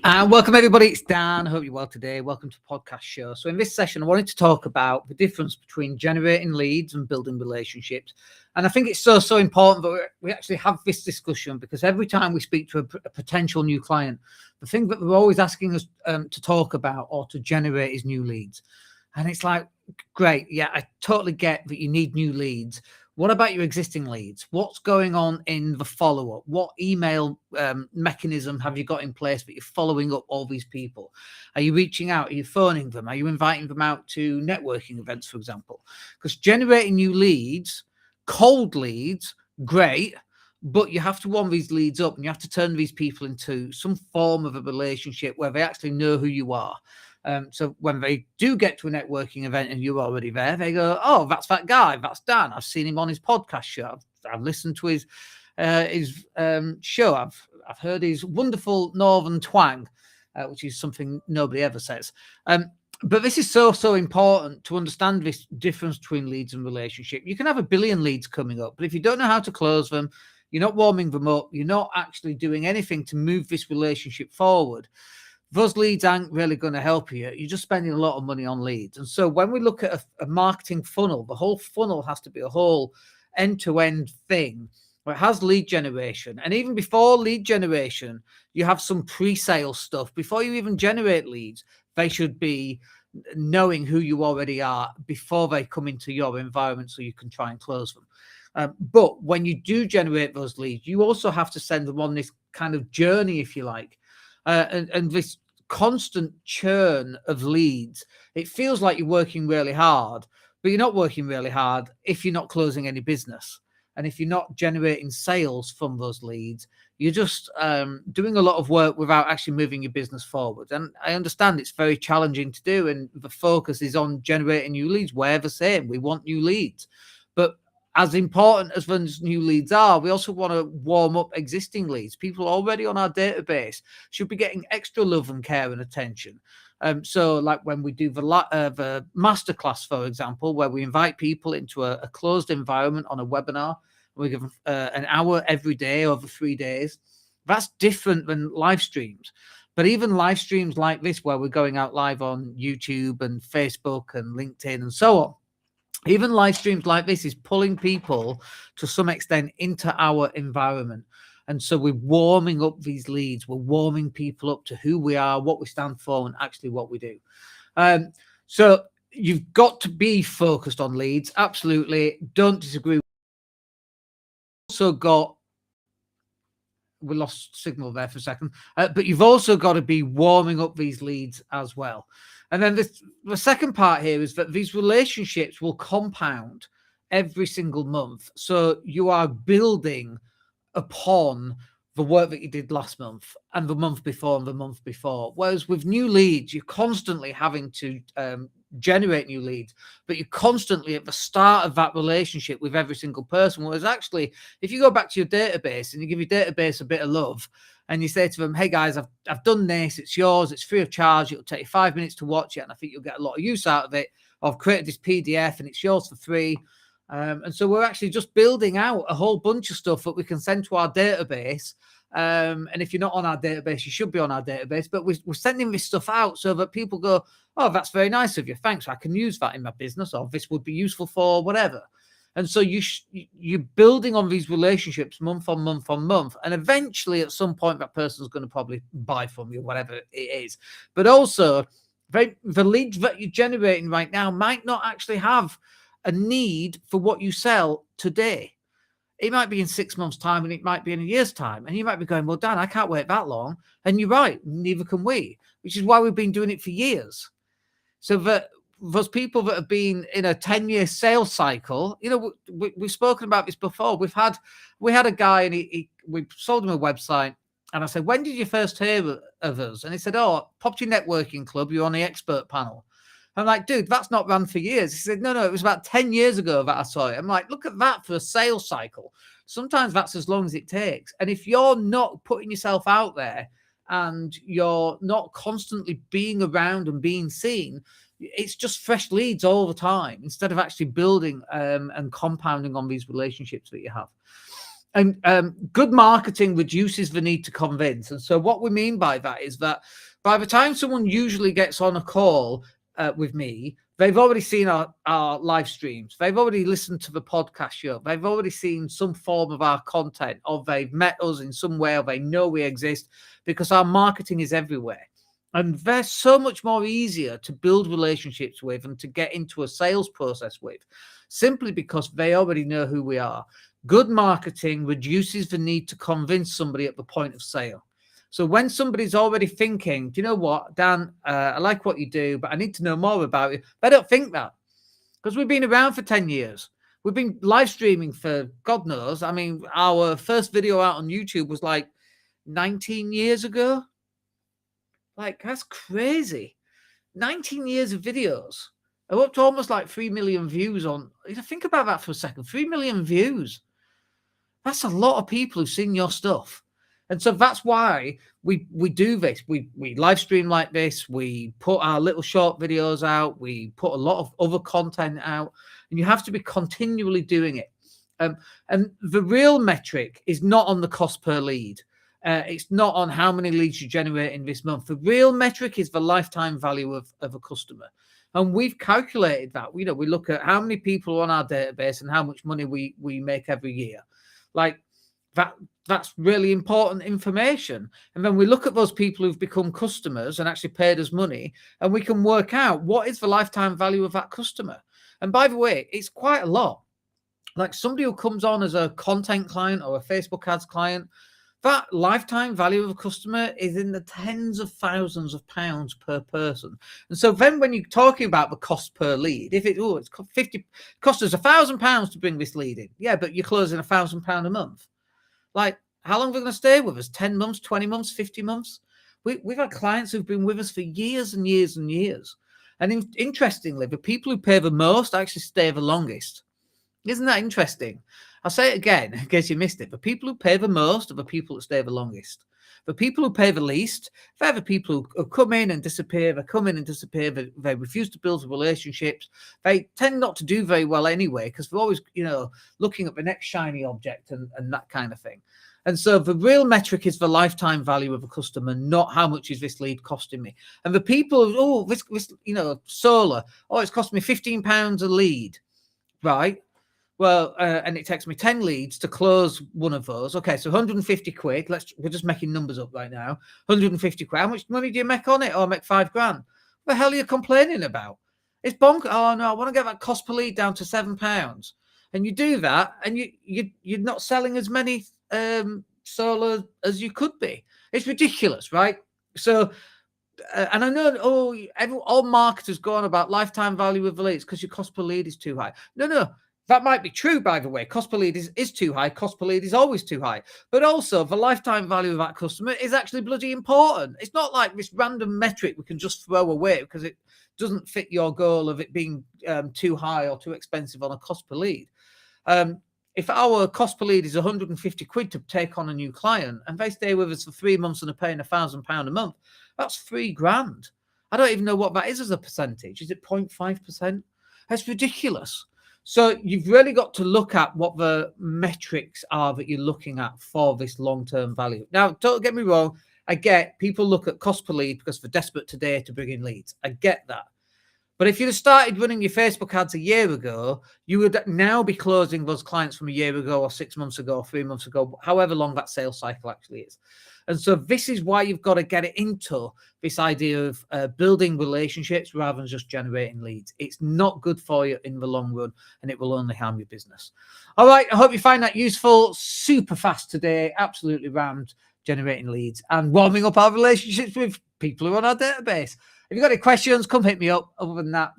And welcome everybody, it's Dan. I hope you're well today. Welcome to the podcast show. So in this session, I wanted to talk about the difference between generating leads and building relationships. And I think it's so important that we actually have this discussion, because every time we speak to a potential new client, the thing that they're always asking us to talk about or to generate is new leads. And it's like, great, yeah, I totally get that you need new leads. What about your existing leads? What's going on in the follow-up? What email mechanism have you got in place that you're following up all these people? Are you reaching out? Are you phoning them? Are you inviting them out to networking events, for example? Because generating new leads, cold leads, great, but you have to warm these leads up and you have to turn these people into some form of a relationship where they actually know who you are. So when they do get to a networking event and you're already there, they go, oh, that's that guy. That's Dan. I've seen him on his podcast show. I've listened to his show. I've heard his wonderful northern twang, which is something nobody ever says. But this is so important to understand this difference between leads and relationship. You can have 1 billion leads coming up, but if you don't know how to close them, you're not warming them up, you're not actually doing anything to move this relationship forward, those leads aren't really going to help you. You're just spending a lot of money on leads. And so when we look at a marketing funnel, the whole funnel has to be a whole end-to-end thing where it has lead generation. And even before lead generation, you have some pre-sale stuff. Before you even generate leads, they should be knowing who you already are before they come into your environment so you can try and close them. But when you do generate those leads, you also have to send them on this kind of journey, if you like. And this constant churn of leads, it feels like you're working really hard, but you're not working really hard if you're not closing any business. And if you're not generating sales from those leads, you're just doing a lot of work without actually moving your business forward. And I understand it's very challenging to do. And the focus is on generating new leads. We're the same. We want new leads. But as important as those new leads are, we also want to warm up existing leads. People already on our database should be getting extra love and care and attention. So like when we do the masterclass, for example, where we invite people into a closed environment on a webinar, we give them an hour every day over 3 days. That's different than live streams. But even live streams like this, where we're going out live on YouTube and Facebook and LinkedIn and so on, even live streams like this is pulling people to some extent into our environment. And so we're warming up these leads. We're warming people up to who we are, what we stand for, and actually what we do. So you've got to be focused on leads. Absolutely. Don't disagree. Also got, we lost signal there for a second, but you've also got to be warming up these leads as well. And then the second part here is that these relationships will compound every single month. So you are building upon the work that you did last month and the month before and the month before. Whereas with new leads, you're constantly having to generate new leads, but you're constantly at the start of that relationship with every single person. Whereas actually, if you go back to your database and you give your database a bit of love, and you say to them, hey guys, I've done this, it's yours, it's free of charge, it'll take you 5 minutes to watch it, and I think you'll get a lot of use out of it. I've created this PDF and it's yours for free. And so we're actually just building out a whole bunch of stuff that we can send to our database. And if you're not on our database, you should be on our database, but we're sending this stuff out so that people go, oh, that's very nice of you. Thanks. I can use that in my business, or this would be useful for whatever. And so you're building on these relationships month on month on month. And eventually at some point, that person's going to probably buy from you, whatever it is. But also the leads that you're generating right now might not actually have a need for what you sell today. It might be in 6 months' time and it might be in a year's time. And you might be going, well, Dan, I can't wait that long. And you're right, neither can we, which is why we've been doing it for years. So that those people that have been in a 10-year sales cycle, you know, we've spoken about this before. We had a guy and we sold him a website. And I said, when did you first hear of us? And he said, oh, Property Networking Club, you're on the expert panel. I'm like, dude, that's not run for years. He said, no, it was about 10 years ago that I saw it. I'm like, look at that for a sales cycle. Sometimes that's as long as it takes. And if you're not putting yourself out there and you're not constantly being around and being seen, it's just fresh leads all the time instead of actually building and compounding on these relationships that you have. And good marketing reduces the need to convince. And so what we mean by that is that by the time someone usually gets on a call with me, they've already seen our live streams. They've already listened to the podcast show. They've already seen some form of our content, or they've met us in some way, or they know we exist, because our marketing is everywhere. And they're so much more easier to build relationships with and to get into a sales process with, simply because they already know who we are. Good marketing reduces the need to convince somebody at the point of sale. So when somebody's already thinking, do you know what, Dan, I like what you do, but I need to know more about you. They don't think that, because we've been around for 10 years. We've been live streaming for God knows. I mean, our first video out on YouTube was like 19 years ago. Like, that's crazy. 19 years of videos. I'm up to almost like 3 million views on. Think about that for a second. 3 million views. That's a lot of people who've seen your stuff. And so that's why we do this. We live stream like this. We put our little short videos out. We put a lot of other content out. And you have to be continually doing it. And the real metric is not on the cost per lead. It's not on how many leads you generate in this month. The real metric is the lifetime value of a customer. And we've calculated that. We look at how many people are on our database and how much money we make every year. Like that's really important information. And then we look at those people who've become customers and actually paid us money, and we can work out what is the lifetime value of that customer. And by the way, it's quite a lot. Like somebody who comes on as a content client or a Facebook ads client, that lifetime value of a customer is in the tens of thousands of pounds per person. And so then when you're talking about the cost per lead, if it's cost us £1,000 to bring this lead in. Yeah, but you're closing £1,000 a month. Like, how long are they going to stay with us? 10 months, 20 months, 50 months? We've had clients who've been with us for years and years and years. And interestingly, the people who pay the most actually stay the longest. Isn't that interesting? I'll say it again in case you missed it. The people who pay the most are the people that stay the longest. The people who pay the least, they're the people who come in and disappear. They come in and disappear. They refuse to build relationships. They tend not to do very well anyway, because they're always, looking at the next shiny object and that kind of thing. And so the real metric is the lifetime value of a customer, not how much is this lead costing me. And the people, this solar, it's cost me £15 a lead, right? Well, and it takes me 10 leads to close one of those. Okay, so 150 quid. We're just making numbers up right now. 150 quid. How much money do you make on it? I make £5,000. What the hell are you complaining about? It's bonkers. Oh no, I want to get that cost per lead down to £7. And you do that, and you're not selling as many solar as you could be. It's ridiculous, right? So, and I know, all marketers go on about lifetime value of the leads because your cost per lead is too high. No. That might be true, by the way. Cost per lead is too high. Cost per lead is always too high. But also, the lifetime value of that customer is actually bloody important. It's not like this random metric we can just throw away because it doesn't fit your goal of it being too high or too expensive on a cost per lead. If our cost per lead is 150 quid to take on a new client and they stay with us for 3 months and are paying £1,000 a month, that's £3,000. I don't even know what that is as a percentage. Is it 0.5%? That's ridiculous. So you've really got to look at what the metrics are that you're looking at for this long-term value. Now, don't get me wrong. I get people look at cost per lead because they're desperate today to bring in leads. I get that. But if you'd have started running your Facebook ads a year ago, you would now be closing those clients from a year ago or 6 months ago or 3 months ago, however long that sales cycle actually is. And so this is why you've got to get it into this idea of building relationships rather than just generating leads. It's not good for you in the long run, and it will only harm your business. All right, I hope you find that useful. Super fast today, absolutely rammed, generating leads and warming up our relationships with people who are on our database. If you've got any questions, come hit me up. Other than that,